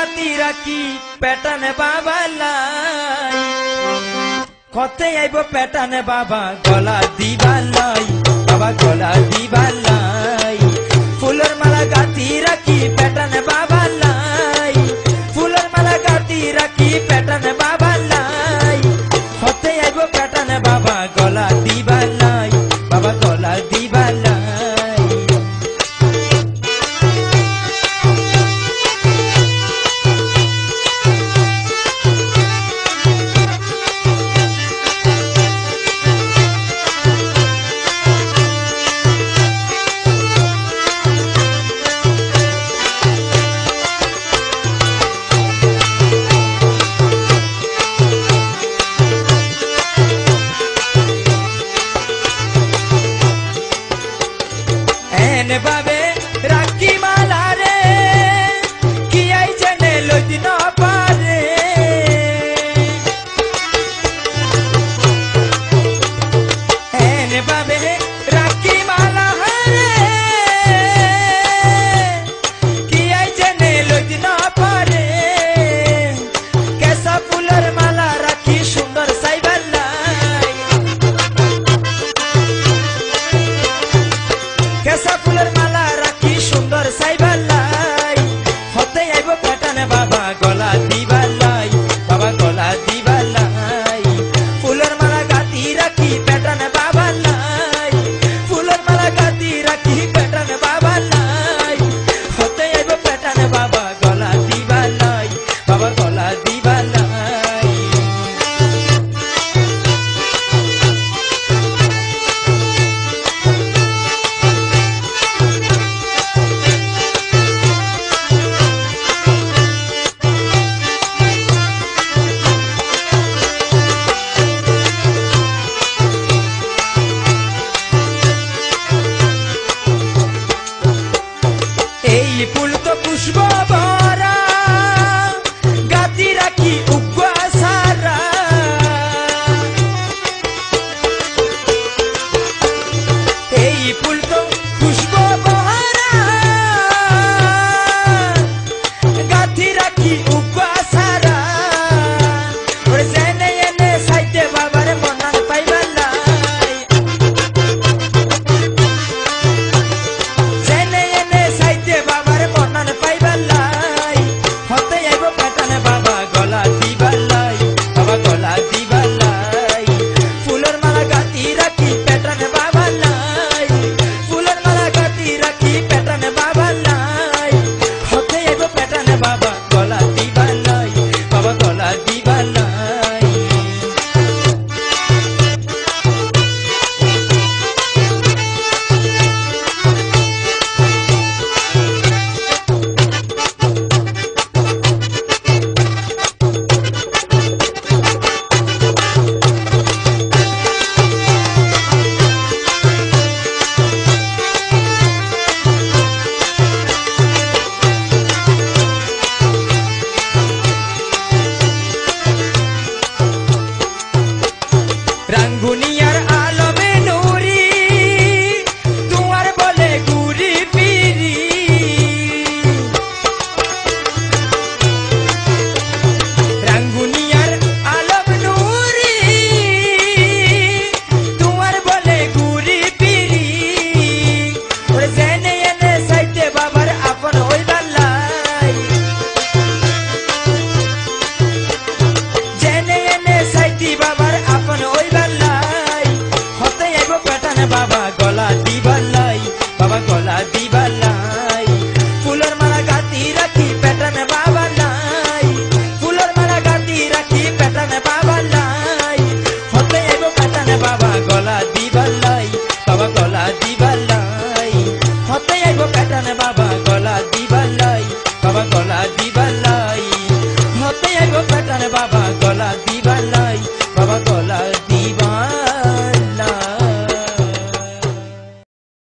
গাতি রাখি পেটানে বাবা লাই কতে আইব পেটানে বাবা গলা দিবা লাই বাবা গলা দিবা লাই ফুলের মালা গাতি রাখি পেটানে বাবা লাই ফুলের মালা গাতি রাখি পেটানে বাবা লাই কতে আইব পেটানে বাবা গলা দিবা লাই বাবা গলা দিবা লাই বাবে রাখি মালা রে কি আইছে নে লইদিন পারে এনে বাবে রাখি মালা রে কি আইছে নে লইদিন পারে কেসা ফুলের মালা রাখি সুন্দর সাইবাল্লাই কেসা ফুলের মালা রাখি সুন্দর সাইবাল্লাই হতে আইব পেটানে বাবা গলা দিবাল্লাই বাবা গলা দিবাল্লাই ফুলের মালা গাতি রাখি পেটানে বাবা লাই ফুলের মালা গাতি রাখি পেটানে বাবা লাই হতে আইব পেটানে বাবা গলা দিবাল্লাই বাবা গলা দিবাল্লাই এই ফুল তো পুষ্প